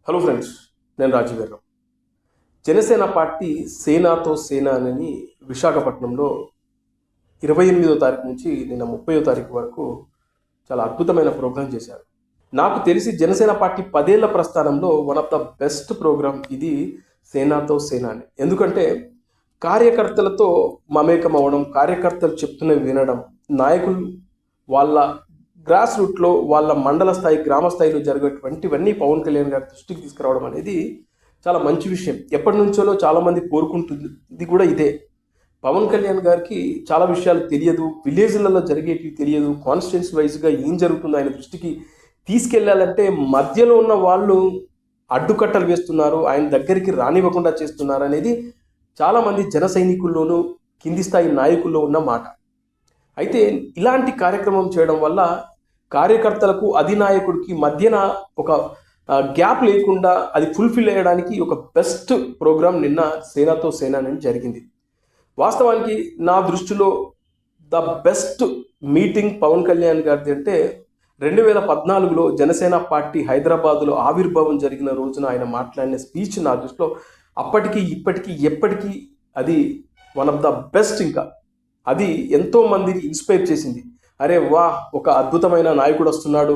Hello friends, నేను రాజీవ్ గారు. Janasena party సేనాతో సేన అని విశాఖపట్నంలో 28వ తారీఖు నుంచి నిన్న 30వ తారీఖు వరకు చాలా అద్భుతమైన ప్రోగ్రాం చేశారు. నాకు తెలిసి జనసేన పార్టీ 10 ఏళ్ల ప్రస్థానంలో one of the best programme ఇది సేనాతో సేన అని. ఎందుకంటే కార్యకర్తలతో మమేకం అవ్వడం, కార్యకర్తలు చెప్తున్నవి వినడం, నాయకులు వాళ్ళ గ్రాస్ రూట్లో వాళ్ళ మండల స్థాయి, గ్రామ స్థాయిలో జరిగేటువంటివన్నీ పవన్ కళ్యాణ్ గారి దృష్టికి తీసుకురావడం అనేది చాలా మంచి విషయం. ఎప్పటి నుంచో చాలామంది కోరుకుంటుంది ఇది కూడా ఇదే. పవన్ కళ్యాణ్ గారికి చాలా విషయాలు తెలియదు, విలేజ్లలో జరిగేటివి తెలియదు, కాన్స్టిట్యున్సీ వైజ్గా ఏం జరుగుతుందో ఆయన దృష్టికి తీసుకెళ్లాలంటే మధ్యలో ఉన్న వాళ్ళు అడ్డుకట్టలు వేస్తున్నారు, ఆయన దగ్గరికి రానివ్వకుండా చేస్తున్నారు అనేది చాలామంది జన సైనికుల్లోనూ కింది స్థాయి నాయకుల్లో ఉన్న మాట. అయితే ఇలాంటి కార్యక్రమం చేయడం వల్ల కార్యకర్తలకు అధినాయకుడికి మధ్యన ఒక గ్యాప్ లేకుండా అది ఫుల్ఫిల్ అయ్యడానికి ఒక బెస్ట్ ప్రోగ్రాం నిన్న సేనాతో సేన అని జరిగింది. వాస్తవానికి నా దృష్టిలో the best meeting Pawan Kalyan గారిది అంటే 2014లో జనసేన పార్టీ హైదరాబాదులో ఆవిర్భావం జరిగిన రోజున ఆయన మాట్లాడిన స్పీచ్ నా దృష్టిలో అప్పటికి ఇప్పటికీ ఎప్పటికీ అది వన్ ఆఫ్ ద బెస్ట్. ఇంకా అది ఎంతో మందిని ఇన్స్పైర్ చేసింది. అరే వా, ఒక అద్భుతమైన నాయకుడు వస్తున్నాడు,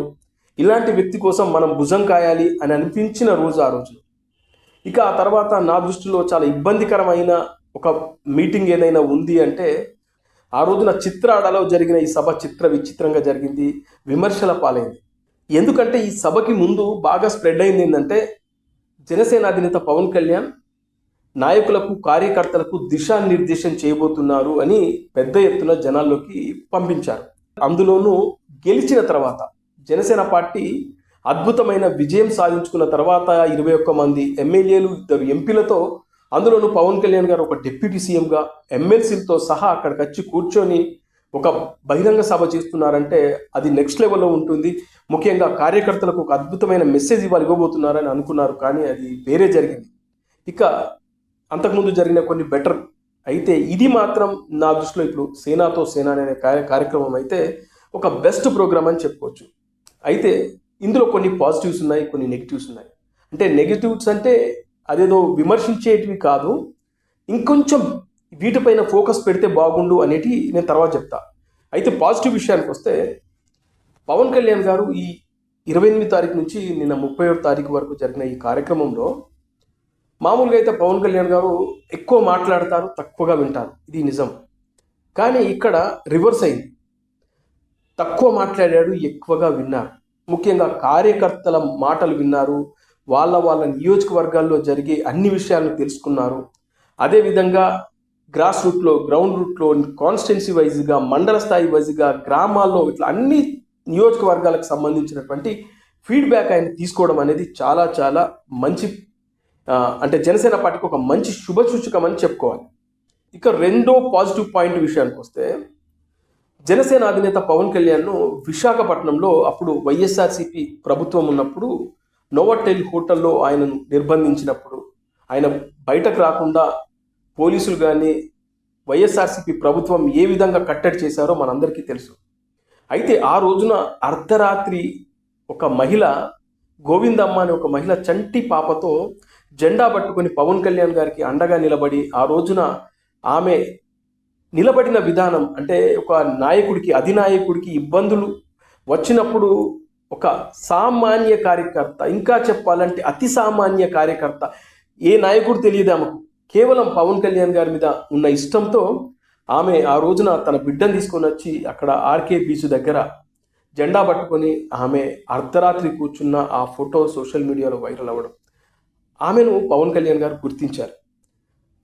ఇలాంటి వ్యక్తి కోసం మనం భుజం కాయాలి అని అనిపించిన రోజు ఆ రోజు. ఇక ఆ తర్వాత నా దృష్టిలో చాలా ఇబ్బందికరమైన ఒక మీటింగ్ ఏదైనా ఉంది అంటే ఆ రోజున చిత్రాడలో జరిగిన ఈ సభ విచిత్రంగా జరిగింది, విమర్శల పాలైంది. ఎందుకంటే ఈ సభకి ముందు బాగా స్ప్రెడ్ అయింది ఏంటంటే జనసేన అధినేత పవన్ కళ్యాణ్ నాయకులకు, కార్యకర్తలకు దిశానిర్దేశం చేయబోతున్నారు అని పెద్ద ఎత్తున జనాల్లోకి పంపించారు. అందులోనూ గెలిచిన తర్వాత జనసేన పార్టీ అద్భుతమైన విజయం సాధించుకున్న తర్వాత 21 మంది ఎమ్మెల్యేలు, 2 ఎంపీలతో, అందులోనూ పవన్ కళ్యాణ్ గారు ఒక డిప్యూటీ సీఎంగా ఎమ్మెల్సీలతో సహా అక్కడికి వచ్చి కూర్చొని ఒక బహిరంగ సభ చేస్తున్నారంటే అది నెక్స్ట్ లెవెల్లో ఉంటుంది. ముఖ్యంగా కార్యకర్తలకు ఒక అద్భుతమైన మెసేజ్ ఇవ్వబోతున్నారని అనుకున్నారు, కానీ అది వేరే జరిగింది. ఇక అంతకుముందు జరిగిన కొన్ని బెటర్. అయితే ఇది మాత్రం నా దృష్టిలో ఇప్పుడు సేనాతో సేన అనే కార్యక్రమం అయితే ఒక బెస్ట్ ప్రోగ్రామ్ అని చెప్పుకోవచ్చు. అయితే ఇందులో కొన్ని పాజిటివ్స్ ఉన్నాయి, కొన్ని నెగిటివ్స్ ఉన్నాయి. అంటే నెగిటివ్స్ అంటే అదేదో విమర్శించేటివి కాదు, ఇంకొంచెం వీటిపైన ఫోకస్ పెడితే బాగుండు అనేటి నేను తర్వాత చెప్తా. అయితే పాజిటివ్ విషయానికి వస్తే పవన్ కళ్యాణ్ గారు ఈ 28 తారీఖు నుంచి నిన్న 30వ తారీఖు వరకు జరిగిన ఈ కార్యక్రమంలో మామూలుగా అయితే పవన్ కళ్యాణ్ గారు ఎక్కువ మాట్లాడతారు, తక్కువగా వింటారు, ఇది నిజం. కానీ ఇక్కడ రివర్స్ అయింది. తక్కువ మాట్లాడాడు, ఎక్కువగా విన్నారు. ముఖ్యంగా కార్యకర్తల మాటలు విన్నారు, వాళ్ళ నియోజకవర్గాల్లో జరిగే అన్ని విషయాలను తెలుసుకున్నారు. అదేవిధంగా గ్రాస్ రూట్లో, గ్రౌండ్ రూట్లో, కాన్స్టిట్యున్సీ వైజ్గా, మండల స్థాయి వైజ్గా, గ్రామాల్లో ఇట్లా అన్ని నియోజకవర్గాలకు సంబంధించినటువంటి ఫీడ్బ్యాక్ ఆయన తీసుకోవడం అనేది చాలా చాలా మంచి, అంటే జనసేన పార్టీకి ఒక మంచి శుభసూచకం అని చెప్పుకోవాలి. ఇక రెండో పాజిటివ్ పాయింట్ విషయానికి వస్తే జనసేన అధినేత పవన్ కళ్యాణ్ను విశాఖపట్నంలో అప్పుడు వైఎస్ఆర్సీపీ ప్రభుత్వం ఉన్నప్పుడు నోవాటెల్ హోటల్లో ఆయనను నిర్బంధించినప్పుడు ఆయన బయటకు రాకుండా పోలీసులు కానీ వైఎస్ఆర్సీపీ ప్రభుత్వం ఏ విధంగా కట్టడి చేశారో మనందరికీ తెలుసు. అయితే ఆ రోజున అర్ధరాత్రి ఒక మహిళ, గోవిందమ్మ అనే ఒక మహిళ చంటి పాపతో జెండా పట్టుకొని పవన్ కళ్యాణ్ గారికి అండగా నిలబడి ఆ రోజున ఆమె నిలబడిన విధానం అంటే ఒక నాయకుడికి, అధినాయకుడికి ఇబ్బందులు వచ్చినప్పుడు ఒక సామాన్య కార్యకర్త, ఇంకా చెప్పాలంటే అతి సామాన్య కార్యకర్త, ఏ నాయకుడు తెలియదు ఆమెకు, కేవలం పవన్ కళ్యాణ్ గారి మీద ఉన్న ఇష్టంతో ఆమె ఆ రోజున తన బిడ్డను తీసుకొని వచ్చి అక్కడ ఆర్కే బీచ్ దగ్గర జెండా పట్టుకొని ఆమె అర్ధరాత్రి కూర్చున్న ఆ ఫోటో సోషల్ మీడియాలో వైరల్ అవ్వడం, ఆమెను పవన్ కళ్యాణ్ గారు గుర్తించారు.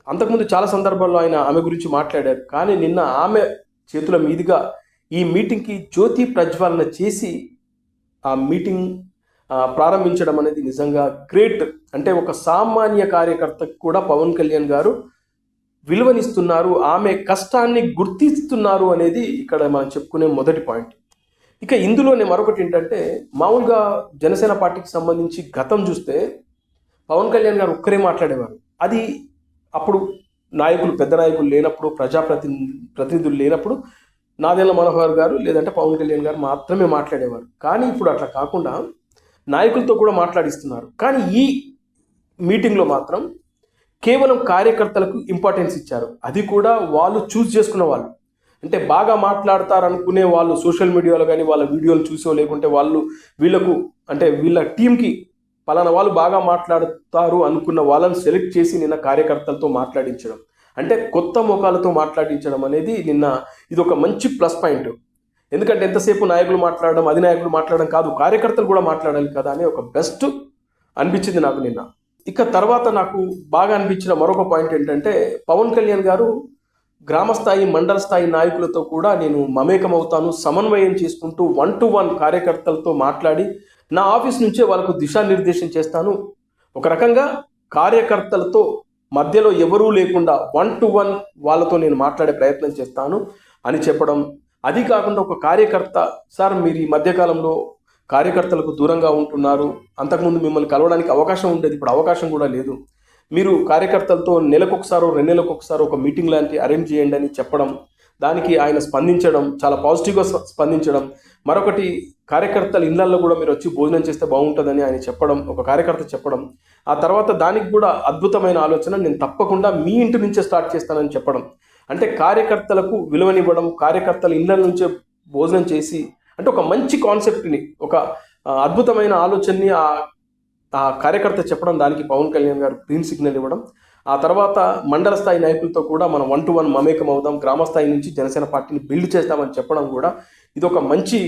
అంతకుముందు చాలా సందర్భాల్లో ఆయన ఆమె గురించి మాట్లాడారు, కానీ నిన్న ఆమె చేతుల మీదుగా ఈ మీటింగ్కి జ్యోతి ప్రజ్వాలన చేసి ఆ మీటింగ్ ప్రారంభించడం అనేది నిజంగా గ్రేట్. అంటే ఒక సామాన్య కార్యకర్తకు కూడా పవన్ కళ్యాణ్ గారు విలువనిస్తున్నారు, ఆమె కష్టాన్ని గుర్తిస్తున్నారు అనేది ఇక్కడ మనం చెప్పుకునే మొదటి పాయింట్. ఇక ఇందులోనే మరొకటి ఏంటంటే మామూలుగా జనసేన పార్టీకి సంబంధించి గతం చూస్తే పవన్ కళ్యాణ్ గారు ఒక్కరే మాట్లాడేవారు. అది అప్పుడు నాయకులు, పెద్ద నాయకులు లేనప్పుడు, ప్రతినిధులు లేనప్పుడు నాదెళ్ల మనోహర్ గారు లేదంటే పవన్ కళ్యాణ్ గారు మాత్రమే మాట్లాడేవారు. కానీ ఇప్పుడు అట్లా కాకుండా నాయకులతో కూడా మాట్లాడిస్తున్నారు. కానీ ఈ మీటింగ్లో మాత్రం కేవలం కార్యకర్తలకు ఇంపార్టెన్స్ ఇచ్చారు. అది కూడా వాళ్ళు చూస్ చేసుకున్న వాళ్ళు, అంటే బాగా మాట్లాడతారు అనుకునే వాళ్ళు సోషల్ మీడియాలో కానీ వాళ్ళ వీడియోలు చూసో, లేకుంటే వాళ్ళు వీళ్ళకు అంటే వీళ్ళ టీంకి పలానా వాళ్ళు బాగా మాట్లాడతారు అనుకున్న వాళ్ళని సెలెక్ట్ చేసి నిన్న కార్యకర్తలతో మాట్లాడించడం, అంటే కొత్త ముఖాలతో మాట్లాడించడం అనేది నిన్న ఇది ఒక మంచి ప్లస్ పాయింట్. ఎందుకంటే ఎంతసేపు నాయకులు మాట్లాడడం, అధినాయకులు మాట్లాడడం కాదు, కార్యకర్తలు కూడా మాట్లాడాలి కదా అని ఒక బెస్ట్ అనిపించింది నాకు నిన్న. ఇక తర్వాత నాకు బాగా అనిపించిన మరొక పాయింట్ ఏంటంటే, పవన్ కళ్యాణ్ గారు గ్రామ స్థాయి, మండల స్థాయి నాయకులతో కూడా నేను మమేకమవుతాను, సమన్వయం చేసుకుంటూ 1-to-1 కార్యకర్తలతో మాట్లాడి నా ఆఫీస్ నుంచే వాళ్ళకు దిశానిర్దేశం చేస్తాను. ఒక రకంగా కార్యకర్తలతో మధ్యలో ఎవరూ లేకుండా 1-to-1 వాళ్ళతో నేను మాట్లాడే ప్రయత్నం చేస్తాను అని చెప్పడం. అది కాకుండా ఒక కార్యకర్త, సార్ మీరు ఈ మధ్యకాలంలో కార్యకర్తలకు దూరంగా ఉంటున్నారు, అంతకుముందు మిమ్మల్ని కలవడానికి అవకాశం ఉండేది, ఇప్పుడు అవకాశం కూడా లేదు, మీరు కార్యకర్తలతో నెలకొకసారో 2 నెలలకొకసారో ఒక మీటింగ్ లాంటి అరేంజ్ చేయండి అని చెప్పడం. దానికి ఆయన స్పందించడం, చాలా పాజిటివ్గా స్పందించడం. మరొకటి, కార్యకర్తల ఇళ్లలో కూడా మీరు వచ్చి భోజనం చేస్తే బాగుంటుందని ఆయన చెప్పడం, ఒక కార్యకర్త చెప్పడం. ఆ తర్వాత దానికి కూడా అద్భుతమైన ఆలోచన, నేను తప్పకుండా మీ ఇంటి నుంచే స్టార్ట్ చేస్తానని చెప్పడం. అంటే కార్యకర్తలకు విలువనివ్వడం, కార్యకర్తల ఇళ్ల నుంచే భోజనం చేసి, అంటే ఒక మంచి కాన్సెప్ట్ని, ఒక అద్భుతమైన ఆలోచనని ఆ కార్యకర్త చెప్పడం, దానికి పవన్ కళ్యాణ్ గారు గ్రీన్ సిగ్నల్ ఇవ్వడం. ఆ తర్వాత మండల స్థాయి నాయకులతో కూడా మనం 1-to-1 మమేకం అవుదాం, గ్రామ స్థాయి నుంచి జనసేన పార్టీని బిల్డ్ చేస్తామని చెప్పడం కూడా ఇది ఒక మంచి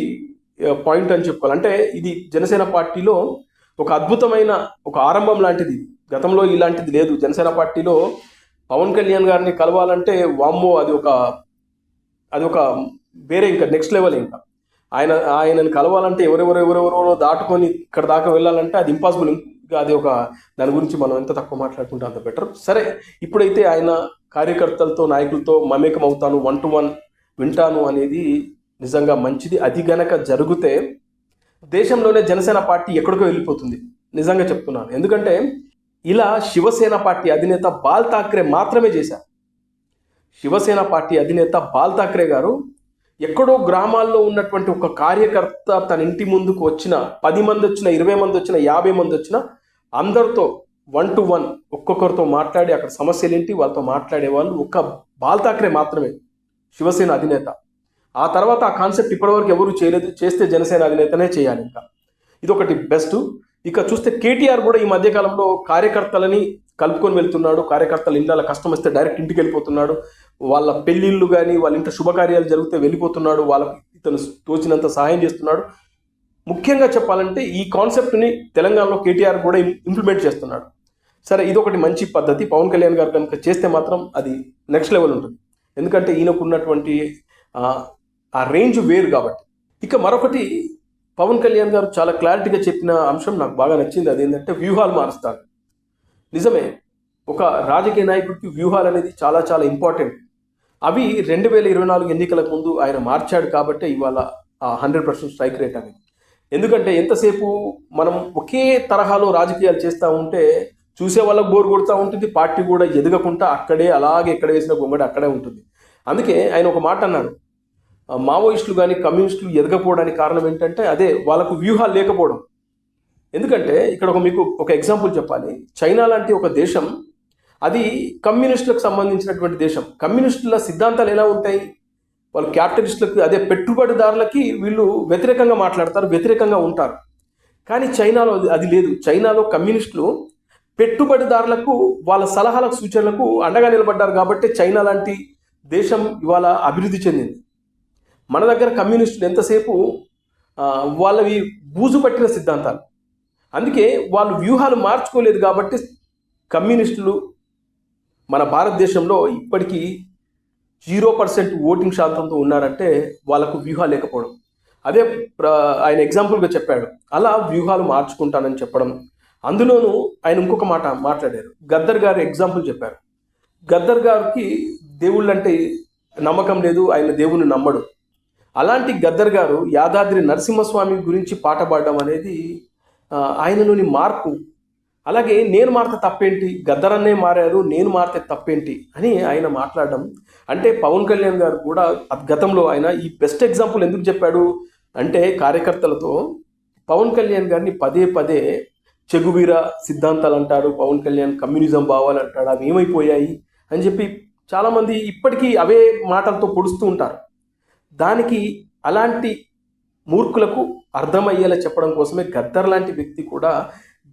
పాయింట్ అని చెప్పుకోవాలి. అంటే ఇది జనసేన పార్టీలో ఒక అద్భుతమైన ఒక ఆరంభం లాంటిది. గతంలో ఇలాంటిది లేదు జనసేన పార్టీలో. పవన్ కళ్యాణ్ గారిని కలవాలంటే వామ్మో, అది ఒక వేరే, ఇంకా నెక్స్ట్ లెవెల్. ఇంకా ఆయనని కలవాలంటే ఎవరెవరో దాటుకొని ఇక్కడ దాకా వెళ్ళాలంటే అది ఇంపాసిబుల్. ఇంకా అది ఒక, దాని గురించి మనం ఎంత తక్కువ మాట్లాడుకుంటే అంత బెటర్. సరే, ఇప్పుడైతే ఆయన కార్యకర్తలతో నాయకులతో మమేకం అవుతాను, 1-to-1 వింటాను అనేది నిజంగా మంచిది. అది గనక జరిగితే దేశంలోనే జనసేన పార్టీ ఎక్కడికో వెళ్ళిపోతుంది, నిజంగా చెప్తున్నాను. ఎందుకంటే ఇలా శివసేన పార్టీ అధినేత బాల్ ఠాక్రే మాత్రమే చేశారు. శివసేన పార్టీ అధినేత బాల్ ఠాక్రే గారు ఎక్కడో గ్రామాల్లో ఉన్నటువంటి ఒక కార్యకర్త తన ఇంటి ముందుకు వచ్చిన 10 మంది వచ్చినా, 20 మంది వచ్చినా, 50 మంది వచ్చినా అందరితో 1-to-1 ఒక్కొక్కరితో మాట్లాడి అక్కడ సమస్యలు ఏంటి వాళ్ళతో మాట్లాడేవాళ్ళు ఒక్క బాల్ ఠాక్రే మాత్రమే, శివసేన అధినేత. ఆ తర్వాత ఆ కాన్సెప్ట్ ఇప్పటివరకు ఎవరు చేయలేదు, చేస్తే జనసేన అధినేతనే చేయాలి. ఇంకా ఇదొకటి బెస్ట్. ఇక చూస్తే కేటీఆర్ కూడా ఈ మధ్యకాలంలో కార్యకర్తలని కలుపుకొని వెళ్తున్నాడు. కార్యకర్తల ఇళ్ళ కష్టం వస్తే డైరెక్ట్ ఇంటికి వెళ్ళిపోతున్నాడు. వాళ్ళ పెళ్ళిళ్ళు కానీ వాళ్ళ ఇంట్లో శుభకార్యాలు జరిగితే వెళ్ళిపోతున్నాడు, వాళ్ళకి ఇతను తోచినంత సహాయం చేస్తున్నాడు. ముఖ్యంగా చెప్పాలంటే ఈ కాన్సెప్ట్ని తెలంగాణలో కేటీఆర్ కూడా ఇంప్లిమెంట్ చేస్తున్నాడు. సరే, ఇదొకటి మంచి పద్ధతి. పవన్ కళ్యాణ్ గారు కనుక చేస్తే మాత్రం అది నెక్స్ట్ లెవెల్ ఉంటుంది. ఎందుకంటే ఈయనకు ఉన్నటువంటి ఆ రేంజ్ వేరు కాబట్టి. ఇక మరొకటి, పవన్ కళ్యాణ్ గారు చాలా క్లారిటీగా చెప్పిన అంశం నాకు బాగా నచ్చింది. అదేంటంటే వ్యూహాలు మారుస్తారు. నిజమే, ఒక రాజకీయ నాయకుడికి వ్యూహాలు అనేది చాలా చాలా ఇంపార్టెంట్. అవి 2024 ఎన్నికలకు ముందు ఆయన మార్చాడు కాబట్టి ఇవాళ 100% స్ట్రైక్ రేట్ అనేది. ఎందుకంటే ఎంతసేపు మనం ఒకే తరహాలో రాజకీయాలు చేస్తూ ఉంటే చూసే వాళ్ళకు బోర్ కొడుతూ ఉంటుంది, పార్టీ కూడా ఎదగకుండా అక్కడే అలాగే ఎక్కడ వేసిన గొంగడి అక్కడే ఉంటుంది. అందుకే ఆయన ఒక మాట అన్నారు, మావోయిస్టులు కానీ కమ్యూనిస్టులు ఎదగపోవడానికి కారణం ఏంటంటే అదే, వాళ్ళకు వ్యూహాలు లేకపోవడం. ఎందుకంటే ఇక్కడ మీకు ఒక ఎగ్జాంపుల్ చెప్పాలి. చైనా లాంటి ఒక దేశం, అది కమ్యూనిస్టులకు సంబంధించినటువంటి దేశం. కమ్యూనిస్టుల సిద్ధాంతాలు ఎలా ఉంటాయి, వాళ్ళు క్యాపిటలిస్టులకు, అదే పెట్టుబడిదారులకి వీళ్ళు వ్యతిరేకంగా మాట్లాడతారు, వ్యతిరేకంగా ఉంటారు. కానీ చైనాలో అది లేదు. చైనాలో కమ్యూనిస్టులు పెట్టుబడిదారులకు వాళ్ళ సలహాలకు సూచనలకు అండగా నిలబడ్డారు కాబట్టి చైనా లాంటి దేశం ఇవాళ అభివృద్ధి చెందింది. మన దగ్గర కమ్యూనిస్టులు ఎంతసేపు వాళ్ళవి బూజు పట్టిన సిద్ధాంతాలు. అందుకే వాళ్ళు వ్యూహాలు మార్చుకోలేదు కాబట్టి కమ్యూనిస్టులు మన భారతదేశంలో ఇప్పటికీ 0% ఓటింగ్ శాతంతో ఉన్నారంటే వాళ్ళకు వ్యూహాలు లేకపోవడం. అదే ఆయన ఎగ్జాంపుల్గా చెప్పాడు, అలా వ్యూహాలు మార్చుకుంటానని చెప్పడం. అందులోనూ ఆయన ఇంకొక మాట మాట్లాడారు, గద్దర్ గారు ఎగ్జాంపుల్ చెప్పారు. గద్దర్ గారికి దేవుళ్ళంటే నమ్మకం లేదు, ఆయన దేవుని నమ్మడు. అలాంటి గద్దర్ గారు యాదాద్రి నరసింహస్వామి గురించి పాట పాడడం అనేది ఆయనలోని మార్పు. అలాగే నేను మారితే తప్పేంటి, గద్దరన్నే మారారు, నేను మారితే తప్పేంటి అని ఆయన మాట్లాడడం. అంటే పవన్ కళ్యాణ్ గారు కూడా గతంలో ఆయన ఈ బెస్ట్ ఎగ్జాంపుల్ ఎందుకు చెప్పాడు అంటే, కార్యకర్తలతో పవన్ కళ్యాణ్ గారిని పదే పదే చెగువీర సిద్ధాంతాలు అంటాడు, పవన్ కళ్యాణ్ కమ్యూనిజం భావాలు అంటాడు, అవి ఏమైపోయాయి అని చెప్పి చాలామంది ఇప్పటికీ అవే మాటలతో పొడుస్తూ ఉంటారు. దానికి అలాంటి మూర్ఖులకు అర్థమయ్యేలా చెప్పడం కోసమే గద్దర్ లాంటి వ్యక్తి కూడా,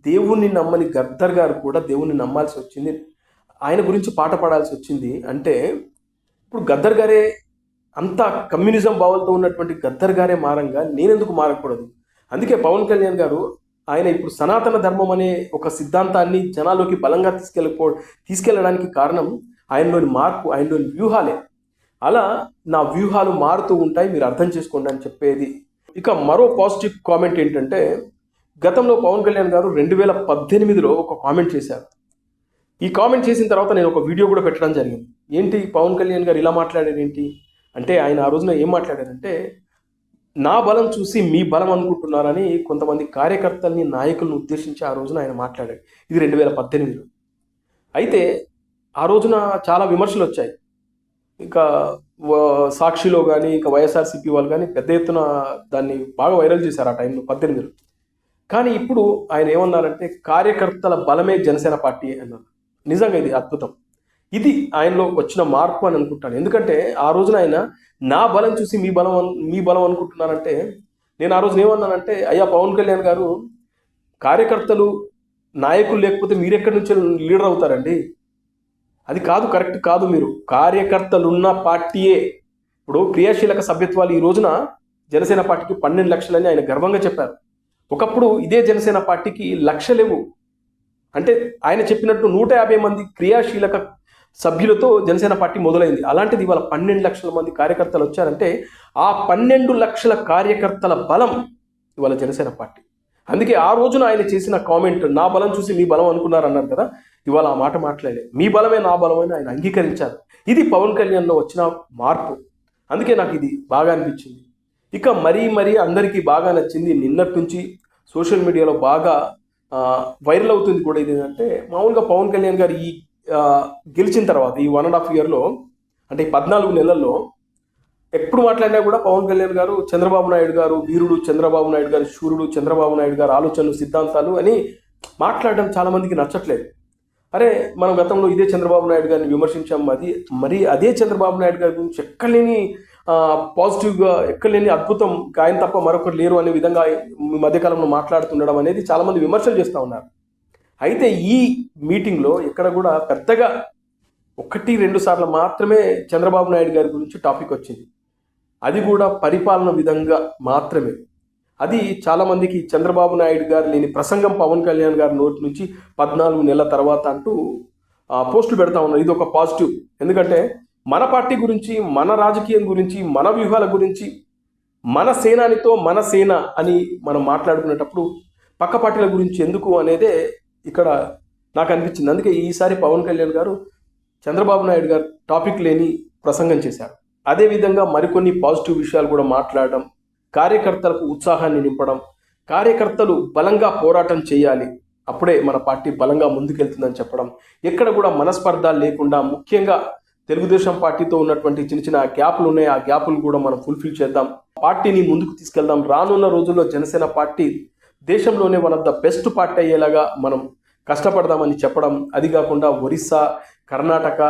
దేవుణ్ణి నమ్మని గద్దర్ గారు కూడా దేవుణ్ణి నమ్మాల్సి వచ్చింది, ఆయన గురించి పాట పాడాల్సి వచ్చింది. అంటే ఇప్పుడు గద్దర్ గారే అంత కమ్యూనిజం భావాలతో ఉన్నటువంటి గద్దర్ గారే మారంగా నేనెందుకు మారకూడదు? అందుకే పవన్ కళ్యాణ్ గారు ఆయన ఇప్పుడు సనాతన ధర్మం అనే ఒక సిద్ధాంతాన్ని జనాల్లోకి బలంగా తీసుకెళ్ళడానికి కారణం ఆయనలోని మార్పు, ఆయనలోని వ్యూహాలే. అలా నా వ్యూహాలు మారుతూ ఉంటాయి, మీరు అర్థం చేసుకోండి అని చెప్పేది. ఇక మరో పాజిటివ్ కామెంట్ ఏంటంటే, గతంలో పవన్ కళ్యాణ్ గారు 2018లో ఒక కామెంట్ చేశారు. ఈ కామెంట్ చేసిన తర్వాత నేను ఒక వీడియో కూడా పెట్టడం జరిగింది. ఏంటి పవన్ కళ్యాణ్ గారు ఇలా మాట్లాడారు ఏంటి అంటే, ఆయన ఆ రోజున ఏం మాట్లాడారంటే, నా బలం చూసి మీ బలం అనుకుంటున్నారని కొంతమంది కార్యకర్తల్ని, నాయకులను ఉద్దేశించి ఆ రోజున ఆయన మాట్లాడాడు. ఇది 2018లో. అయితే ఆ రోజున చాలా విమర్శలు వచ్చాయి. ఇక సాక్షిలో కానీ, ఇక వైఎస్ఆర్సీపీ వాళ్ళు కానీ పెద్ద ఎత్తున దాన్ని బాగా వైరల్ చేశారు ఆ టైంలో 18లో. కానీ ఇప్పుడు ఆయన ఏమన్నారంటే, కార్యకర్తల బలమే జనసేన పార్టీ అన్నారు. నిజంగా ఇది అద్భుతం. ఇది ఆయనలో వచ్చిన మార్పు అని అనుకుంటాను. ఎందుకంటే ఆ రోజున ఆయన నా బలం చూసి మీ బలం అనుకుంటున్నారంటే, నేను ఆ రోజున ఏమన్నానంటే, అయ్యా పవన్ కళ్యాణ్ గారు, కార్యకర్తలు నాయకులు లేకపోతే మీరెక్కడి నుంచి లీడర్ అవుతారండి? అది కాదు, కరెక్ట్ కాదు. మీరు కార్యకర్తలు ఉన్న పార్టీయే. ఇప్పుడు క్రియాశీలక సభ్యత్వాలు ఈ రోజున జనసేన పార్టీకి 12 లక్షలని ఆయన గర్వంగా చెప్పారు. ఒకప్పుడు ఇదే జనసేన పార్టీకి లక్షలేవు. అంటే ఆయన చెప్పినట్టు 150 మంది క్రియాశీలక సభ్యులతో జనసేన పార్టీ మొదలైంది. అలాంటిది ఇవాళ 12 లక్షల మంది కార్యకర్తలు వచ్చారంటే, ఆ 12 లక్షల కార్యకర్తల బలం ఇవాళ జనసేన పార్టీ. అందుకే ఆ రోజున ఆయన చేసిన కామెంట్, నా బలం చూసి మీ బలం అనుకున్నారు అన్నారు కదా, ఇవాళ ఆ మాట మాట్లాడలేదు. మీ బలమే నా బలమని ఆయన అంగీకరించారు. ఇది పవన్ కళ్యాణ్లో వచ్చిన మార్పు. అందుకే నాకు ఇది బాగా అనిపించింది. ఇక మరీ అందరికీ బాగా నచ్చింది, నిన్నటి నుంచి సోషల్ మీడియాలో బాగా వైరల్ అవుతుంది కూడా ఇది ఏంటంటే, మామూలుగా పవన్ కళ్యాణ్ గారు ఈ గెలిచిన తర్వాత ఈ 1.5 yearలో, అంటే ఈ 14 నెలల్లో ఎప్పుడు మాట్లాడినా కూడా పవన్ కళ్యాణ్ గారు చంద్రబాబు నాయుడు గారు వీరుడు, చంద్రబాబు నాయుడు గారు శూరుడు, చంద్రబాబు నాయుడు గారు ఆలోచనలు, సిద్ధాంతాలు అని మాట్లాడడం చాలామందికి నచ్చట్లేదు. అరే, మనం గతంలో ఇదే చంద్రబాబు నాయుడు గారిని విమర్శించాం, మరి అదే చంద్రబాబు నాయుడు గారి గురించి ఎక్కడలేని పాజిటివ్గా, ఎక్కడలేని అద్భుతం, ఆయన తప్ప మరొకరు లేరు అనే విధంగా ఈ మధ్యకాలంలో మాట్లాడుతుండడం అనేది చాలామంది విమర్శలు చేస్తూ ఉన్నారు. అయితే ఈ మీటింగ్లో ఎక్కడ కూడా పెద్దగా 1-2 సార్లు మాత్రమే చంద్రబాబు నాయుడు గారి గురించి టాపిక్ వచ్చింది. అది కూడా పరిపాలన విధంగా మాత్రమే. అది చాలామందికి చంద్రబాబు నాయుడు గారు లేని ప్రసంగం పవన్ కళ్యాణ్ గారి నోటి నుంచి 14 నెలల తర్వాత అంటూ పోస్టులు పెడతా ఉన్నారు. ఇది ఒక పాజిటివ్. ఎందుకంటే మన పార్టీ గురించి, మన రాజకీయం గురించి, మన వ్యూహాల గురించి, మన సేనానితో మన సేన అని మనం మాట్లాడుకునేటప్పుడు పక్క పార్టీల గురించి ఎందుకు అనేదే ఇక్కడ నాకు అనిపించింది. అందుకే ఈసారి పవన్ కళ్యాణ్ గారు చంద్రబాబు నాయుడు గారు టాపిక్ లేని ప్రసంగం చేశారు. అదేవిధంగా మరికొన్ని పాజిటివ్ విషయాలు కూడా మాట్లాడడం, కార్యకర్తలకు ఉత్సాహాన్ని నింపడం, కార్యకర్తలు బలంగా పోరాటం చేయాలి, అప్పుడే మన పార్టీ బలంగా ముందుకెళ్తుందని చెప్పడం, ఎక్కడ కూడా మనస్పర్ధాలు లేకుండా, ముఖ్యంగా తెలుగుదేశం పార్టీతో ఉన్నటువంటి చిన్న గ్యాపులు ఉన్నాయి, ఆ గ్యాపులు కూడా మనం ఫుల్ఫిల్ చేద్దాం, పార్టీని ముందుకు తీసుకెళ్దాం, రానున్న రోజుల్లో జనసేన పార్టీ దేశంలోనే one of the best party అయ్యేలాగా మనం కష్టపడదామని చెప్పడం. అది కాకుండా ఒరిస్సా, కర్ణాటక,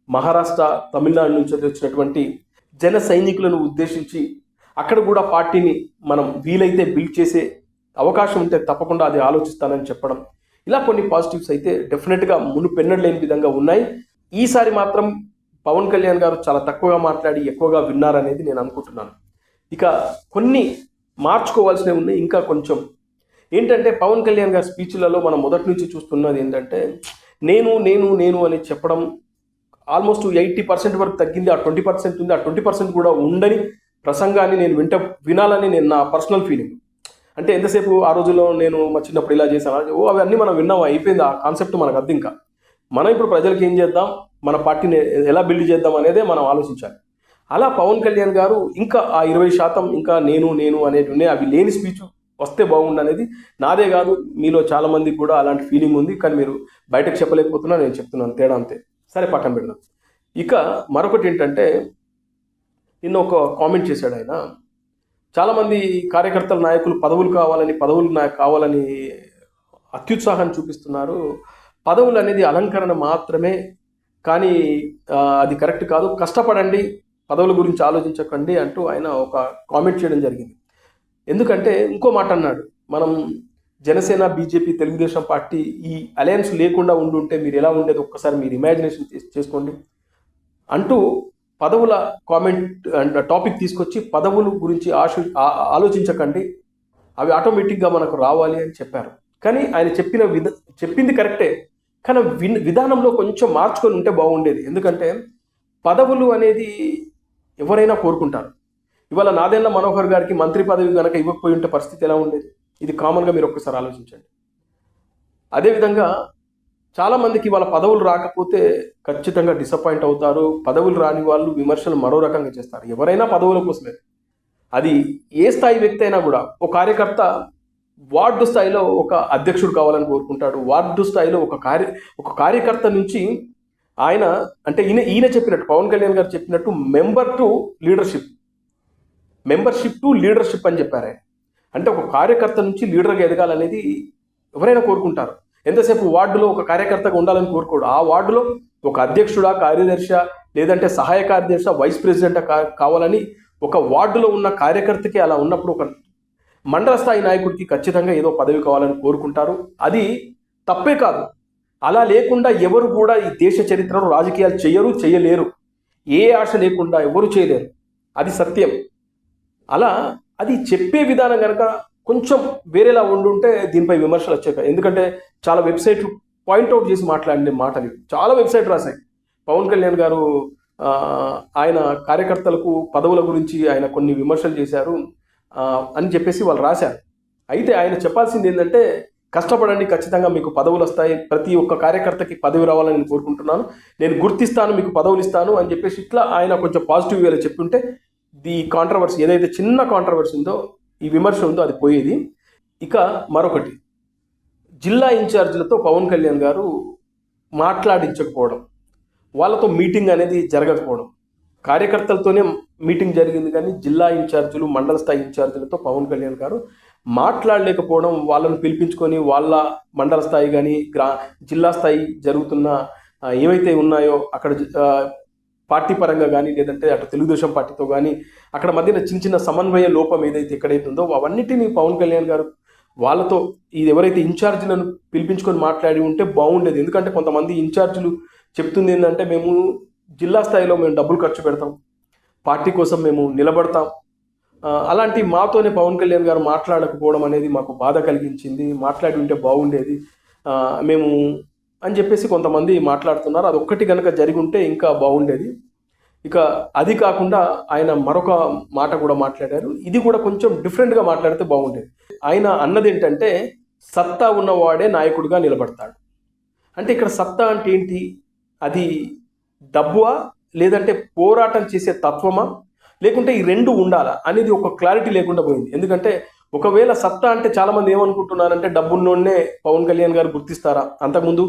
మహారాష్ట్ర, తమిళనాడు నుంచి వచ్చినటువంటి జన సైనికులను ఉద్దేశించి అక్కడ కూడా పార్టీని మనం వీలైతే బిల్డ్ చేసే అవకాశం ఉంటే తప్పకుండా అది ఆలోచిస్తానని చెప్పడం. ఇలా కొన్ని పాజిటివ్స్ అయితే డెఫినెట్గా మునుపెన్నడూ లేని విధంగా ఉన్నాయి. ఈసారి మాత్రం పవన్ కళ్యాణ్ గారు చాలా తక్కువగా మాట్లాడి ఎక్కువగా విన్నారనేది నేను అనుకుంటున్నాను. ఇక కొన్ని మార్చుకోవాల్సినవి ఉన్నాయి. ఇంకా కొంచెం ఏంటంటే, పవన్ కళ్యాణ్ గారి స్పీచ్లలో మనం మొదటి నుంచి చూస్తున్నది ఏంటంటే, నేను అని చెప్పడం ఆల్మోస్ట్ 80% వరకు తగ్గింది. ఆ 20% ఉంది. ఆ 20% కూడా ఉండని ప్రసంగాన్ని నేను వినాలని నేను నా పర్సనల్ ఫీలింగ్. అంటే ఎంతసేపు ఆ రోజుల్లో నేను మా చిన్నప్పుడు ఇలా చేశాను, అవన్నీ మనం విన్నాం, అయిపోయింది. ఆ కాన్సెప్ట్ మనకు అర్థం. ఇంకా మనం ఇప్పుడు ప్రజలకు ఏం చేద్దాం, మన పార్టీని ఎలా బిల్డ్ చేద్దాం అనేదే మనం ఆలోచించాలి. అలా పవన్ కళ్యాణ్ గారు ఇంకా ఆ 20% ఇంకా నేను అనేవి ఉన్నాయి, అవి లేని స్పీచ్ వస్తే బాగుండు అనేది నాదే కాదు, మీలో చాలామందికి కూడా అలాంటి ఫీలింగ్ ఉంది. కానీ మీరు బయటకు చెప్పలేకపోతున్నా, నేను చెప్తున్నాను, తేడా అంతే. సరే, పక్కన పెడదాం. ఇక మరొకటి ఏంటంటే, నిన్న ఒక కామెంట్ చేశాడు ఆయన, చాలామంది కార్యకర్తల నాయకులు పదవులు కావాలని అత్యుత్సాహాన్ని చూపిస్తున్నారు. పదవులు అనేది అలంకరణ మాత్రమే, కానీ అది కరెక్ట్ కాదు. కష్టపడండి, పదవుల గురించి ఆలోచించకండి అంటూ ఆయన ఒక కామెంట్ చేయడం జరిగింది. ఎందుకంటే ఇంకో మాట అన్నాడు, మనం జనసేన, బీజేపీ, తెలుగుదేశం పార్టీ ఈ అలయన్స్ లేకుండా ఉండుంటే మీరు ఎలా ఉండేది ఒక్కసారి మీరు ఇమాజినేషన్ చేసుకోండి అంటూ పదవుల కామెంట్ అండ్ టాపిక్ తీసుకొచ్చి పదవుల గురించి ఆలోచించకండి, అవి ఆటోమేటిక్గా మనకు రావాలి అని చెప్పారు. కానీ ఆయన చెప్పింది కరెక్టే, కానీ విధానంలో కొంచెం మార్చుకొని ఉంటే బాగుండేది. ఎందుకంటే పదవులు అనేది ఎవరైనా కోరుకుంటారు. ఇవాళ నాదెండ్ల మనోహర్ గారికి మంత్రి పదవి కనుక ఇవ్వకపోయి ఉంటే పరిస్థితి ఎలా ఉండేది? ఇది కామన్గా మీరు ఒక్కసారి ఆలోచించండి. అదేవిధంగా చాలామందికి వాళ్ళ పదవులు రాకపోతే ఖచ్చితంగా డిసప్పాయింట్ అవుతారు. పదవులు రాని వాళ్ళు విమర్శలు మరో రకంగా చేస్తారు. ఎవరైనా పదవుల కోసమే, అది ఏ స్థాయి వ్యక్తి అయినా కూడా. ఒక కార్యకర్త వార్డు స్థాయిలో ఒక అధ్యక్షుడు కావాలని కోరుకుంటాడు. వార్డు స్థాయిలో ఒక కార్యకర్త నుంచి ఆయన అంటే ఈయన చెప్పినట్టు, పవన్ కళ్యాణ్ గారు చెప్పినట్టు మెంబర్షిప్ టు లీడర్షిప్ అని చెప్పారు ఆయన. అంటే ఒక కార్యకర్త నుంచి లీడర్గా ఎదగాలనేది ఎవరైనా కోరుకుంటారు. ఎంతసేపు వార్డులో ఒక కార్యకర్తగా ఉండాలని కోరుకోడు. ఆ వార్డులో ఒక అధ్యక్షుడా, కార్యదర్శి, లేదంటే సహాయ కార్యదర్శి, వైస్ ప్రెసిడెంట్ కావాలని ఒక వార్డులో ఉన్న కార్యకర్తకి అలా ఉన్నప్పుడు ఒక మండల స్థాయి నాయకుడికి ఖచ్చితంగా ఏదో పదవి కావాలని కోరుకుంటారు. అది తప్పే కాదు. అలా లేకుండా ఎవరు కూడా ఈ దేశ చరిత్రలో రాజకీయాలు చేయలేరు. ఏ ఆశ లేకుండా ఎవరు చేయలేరు, అది సత్యం. అలా అది చెప్పే విధానం కనుక కొంచెం వేరేలా ఉండుంటే దీనిపై విమర్శలు వచ్చాయి. ఎందుకంటే చాలా వెబ్సైట్లు పాయింట్అవుట్ చేసి మాట్లాడిన మాటలు చాలా వెబ్సైట్ రాశాయి. పవన్ కళ్యాణ్ గారు ఆయన కార్యకర్తలకు పదవుల గురించి ఆయన కొన్ని విమర్శలు చేశారు అని చెప్పేసి వాళ్ళు రాశారు. అయితే ఆయన చెప్పాల్సింది ఏంటంటే, కష్టపడండి, ఖచ్చితంగా మీకు పదవులు వస్తాయి, ప్రతి ఒక్క కార్యకర్తకి పదవి రావాలని నేను కోరుకుంటున్నాను, నేను గుర్తిస్తాను, మీకు పదవులు ఇస్తాను అని చెప్పేసి ఇట్లా ఆయన కొంచెం పాజిటివ్ వేలో చెప్తుంటే ఈ కాంట్రవర్సీ ఏదైతే చిన్న కాంట్రవర్సీ ఉందో, ఈ విమర్శ ఉందో అది పోయేది. ఇక మరొకటి, జిల్లా ఇన్ఛార్జీలతో పవన్ కళ్యాణ్ గారు మాట్లాడించకపోవడం, వాళ్ళతో మీటింగ్ అనేది జరగకపోవడం. కార్యకర్తలతోనే మీటింగ్ జరిగింది కానీ జిల్లా ఇన్ఛార్జీలు, మండల స్థాయి ఇన్ఛార్జీలతో పవన్ కళ్యాణ్ గారు మాట్లాడలేకపోవడం, వాళ్ళను పిలిపించుకొని వాళ్ళ మండల స్థాయి కానీ జిల్లా స్థాయి జరుగుతున్న ఏవైతే ఉన్నాయో అక్కడ పార్టీ పరంగా కానీ లేదంటే అటు తెలుగుదేశం పార్టీతో కానీ అక్కడ మధ్యన చిన్న చిన్న సమన్వయ లోపం ఏదైతే ఎక్కడైతే ఉందో అవన్నిటినీ పవన్ కళ్యాణ్ గారు వాళ్ళతో ఇది ఎవరైతే ఇన్ఛార్జీలను పిలిపించుకొని మాట్లాడి ఉంటే బాగుండేది. ఎందుకంటే కొంతమంది ఇన్ఛార్జీలు చెప్తుంది ఏంటంటే, మేము జిల్లా స్థాయిలో మేము డబ్బులు ఖర్చు పెడతాం, పార్టీ కోసం మేము నిలబడతాం, అలాంటి మాతోనే పవన్ కళ్యాణ్ గారు మాట్లాడకపోవడం అనేది మాకు బాధ కలిగించింది, మాట్లాడి ఉంటే బాగుండేది మేము అని చెప్పేసి కొంతమంది మాట్లాడుతున్నారు. అది ఒక్కటి కనుక జరిగి ఉంటే ఇంకా బాగుండేది. ఇక అది కాకుండా ఆయన మరొక మాట కూడా మాట్లాడారు, ఇది కూడా కొంచెం డిఫరెంట్గా మాట్లాడితే బాగుండేది. ఆయన అన్నది ఏంటంటే, సత్తా ఉన్నవాడే నాయకుడిగా నిలబడతాడు. అంటే ఇక్కడ సత్తా అంటే ఏంటి? అది డబ్బువా, లేదంటే పోరాటం చేసే తత్వమా, లేకుంటే ఈ రెండు ఉండాలా అనేది ఒక క్లారిటీ లేకుండా పోయింది. ఎందుకంటే ఒకవేళ సత్తా అంటే చాలామంది ఏమనుకుంటున్నారంటే డబ్బున్నోన్నే పవన్ కళ్యాణ్ గారు గుర్తిస్తారా? అంతకుముందు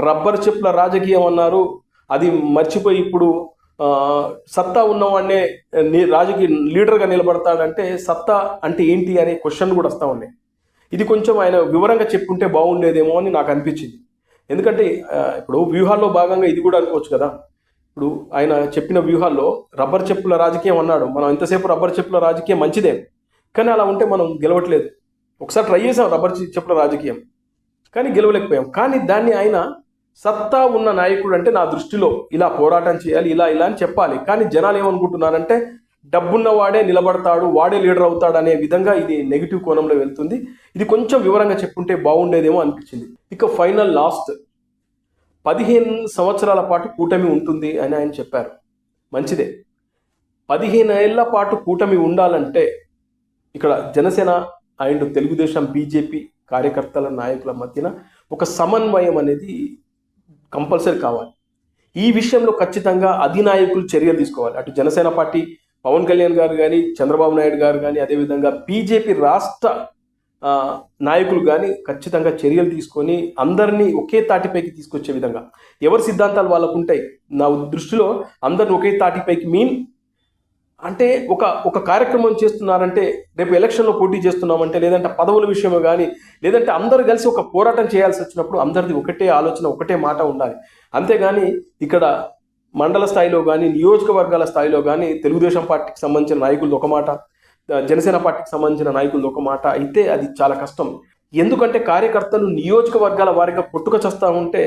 రబ్బర్ చెప్పుల రాజకీయం అన్నారు, అది మర్చిపోయి ఇప్పుడు సత్తా ఉన్నవాడినే రాజకీయ లీడర్గా నిలబడతాడంటే సత్తా అంటే ఏంటి అనే క్వశ్చన్ కూడా వస్తూ ఉన్నాయి. ఇది కొంచెం ఆయన వివరంగా చెప్పుంటే బాగుండేదేమో అని నాకు అనిపించింది. ఎందుకంటే ఇప్పుడు వ్యూహాల్లో భాగంగా ఇది కూడా అనుకోవచ్చు కదా. ఇప్పుడు ఆయన చెప్పిన వ్యూహాల్లో రబ్బర్ చెప్పుల రాజకీయం అన్నాడు. మనం ఎంతసేపు రబ్బర్ చెప్పుల రాజకీయం మంచిదే, కానీ అలా ఉంటే మనం గెలవట్లేదు. ఒకసారి ట్రై చేసాం రబ్బర్ చెప్పుల రాజకీయం, కానీ గెలవలేకపోయాం. కానీ దాన్ని ఆయన సత్తా ఉన్న నాయకుడు అంటే నా దృష్టిలో ఇలా పోరాటం చేయాలి, ఇలా అని చెప్పాలి. కానీ జనాలు ఏమనుకుంటున్నారంటే డబ్బున్న వాడే నిలబడతాడు, వాడే లీడర్ అవుతాడు అనే విధంగా ఇది నెగిటివ్ కోణంలో వెళ్తుంది. ఇది కొంచెం వివరంగా చెప్పుంటే బాగుండేదేమో అనిపించింది. ఇక ఫైనల్ లాస్ట్ 15 సంవత్సరాల పాటు కూటమి ఉంటుంది అని ఆయన చెప్పారు. మంచిదే, 15 ఏళ్ల పాటు కూటమి ఉండాలంటే ఇక్కడ జనసేన అండ్ తెలుగుదేశం, బీజేపీ కార్యకర్తల నాయకుల మధ్యన ఒక సమన్వయం అనేది కంపల్సరీ కావాలి. ఈ విషయంలో ఖచ్చితంగా అధినాయకులు చర్యలు తీసుకోవాలి. అటు జనసేన పార్టీ పవన్ కళ్యాణ్ గారు కానీ, చంద్రబాబు నాయుడు గారు కానీ, అదేవిధంగా బీజేపీ రాష్ట్ర నాయకులు కానీ ఖచ్చితంగా చర్యలు తీసుకొని అందరినీ ఒకే తాటిపైకి తీసుకొచ్చే విధంగా, ఎవరి సిద్ధాంతాలు వాళ్ళకు ఉంటాయి. నా దృష్టిలో అందరిని ఒకే తాటిపైకి అంటే ఒక కార్యక్రమం చేస్తున్నారంటే రేపు ఎలక్షన్లో పోటీ చేస్తున్నామంటే, లేదంటే పదవుల విషయమో కానీ, లేదంటే అందరూ కలిసి ఒక పోరాటం చేయాల్సి వచ్చినప్పుడు అందరిది ఒకటే ఆలోచన, ఒకటే మాట ఉండాలి. అంతేగాని ఇక్కడ మండల స్థాయిలో కానీ, నియోజకవర్గాల స్థాయిలో కానీ తెలుగుదేశం పార్టీకి సంబంధించిన నాయకులు ఒక మాట, జనసేన పార్టీకి సంబంధించిన నాయకులు ఒక మాట అయితే అది చాలా కష్టం. ఎందుకంటే కార్యకర్తలు నియోజకవర్గాల వారిగా కొట్టుక చేస్తూ ఉంటే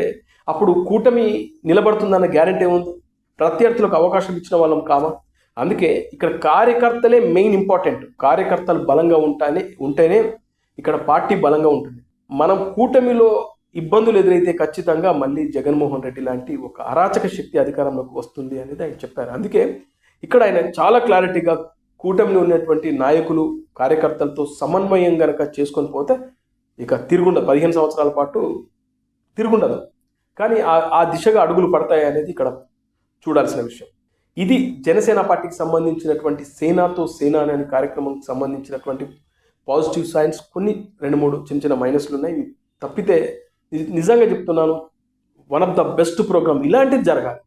అప్పుడు కూటమి నిలబడుతుందన్న గ్యారెంటీ ఏముంది? ప్రత్యర్థులకు అవకాశం ఇచ్చిన వాళ్ళం కావా? అందుకే ఇక్కడ కార్యకర్తలే మెయిన్ ఇంపార్టెంట్. కార్యకర్తలు బలంగా ఉంటేనే ఇక్కడ పార్టీ బలంగా ఉంటుంది. మనం కూటమిలో ఇబ్బందులు ఎదురైతే ఖచ్చితంగా మళ్ళీ జగన్మోహన్ రెడ్డి లాంటి ఒక అరాచక శక్తి అధికారంలోకి వస్తుంది అనేది ఆయన చెప్పారు. అందుకే ఇక్కడ ఆయన చాలా క్లారిటీగా కూటమిలో ఉన్నటువంటి నాయకులు కార్యకర్తలతో సమన్వయం గనక చేసుకొని పోతే ఇక తిరుగుండదు, 15 సంవత్సరాల పాటు తిరుగుండదు. కానీ ఆ దిశగా అడుగులు పడతాయి అనేది ఇక్కడ చూడాల్సిన విషయం. ఇది జనసేన పార్టీకి సంబంధించినటువంటి సేనాతో సేన అనే కార్యక్రమంకి సంబంధించినటువంటి పాజిటివ్ సైన్స్. కొన్ని 2-3 చిన్న మైనస్లు ఉన్నాయి. ఇవి తప్పితే నిజంగా చెప్తున్నాను, one of the best programme. ఇలాంటిది జరగాలి.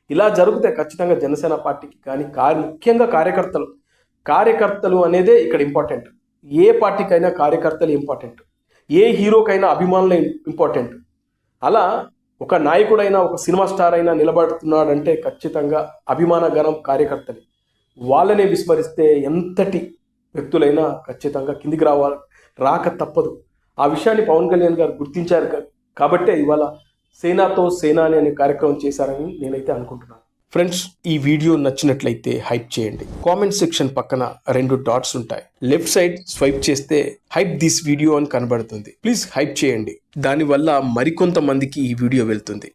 ఇలా జరిగితే ఖచ్చితంగా జనసేన పార్టీకి కానీ ముఖ్యంగా కార్యకర్తలు అనేదే ఇక్కడ ఇంపార్టెంట్. ఏ పార్టీకైనా కార్యకర్తలు ఇంపార్టెంట్, ఏ హీరోకైనా అభిమానులే ఇంపార్టెంట్. అలా ఒక నాయకుడైనా ఒక సినిమా స్టార్ అయినా నిలబడుతున్నాడంటే ఖచ్చితంగా అభిమాన గణం కార్యకర్తలే. వాళ్ళనే విస్మరిస్తే ఎంతటి వ్యక్తులైనా ఖచ్చితంగా కిందికి రాక తప్పదు. ఆ విషయాన్ని పవన్ కళ్యాణ్ గారు గుర్తించారు కాబట్టే ఇవాళ సేనాతో సేన అనే కార్యక్రమం చేశారని నేనైతే అనుకుంటున్నాను. ఫ్రెండ్స్, ఈ వీడియో నచ్చినట్లయితే హైప్ చేయండి. కామెంట్ సెక్షన్ పక్కన 2 డాట్స్ ఉంటాయి. లెఫ్ట్ సైడ్ స్వైప్ చేస్తే హైప్ దిస్ వీడియో అని కనబడుతుంది. ప్లీజ్ హైప్ చేయండి. దానివల్ల మరికొంతమందికి ఈ వీడియో వెళ్తుంది.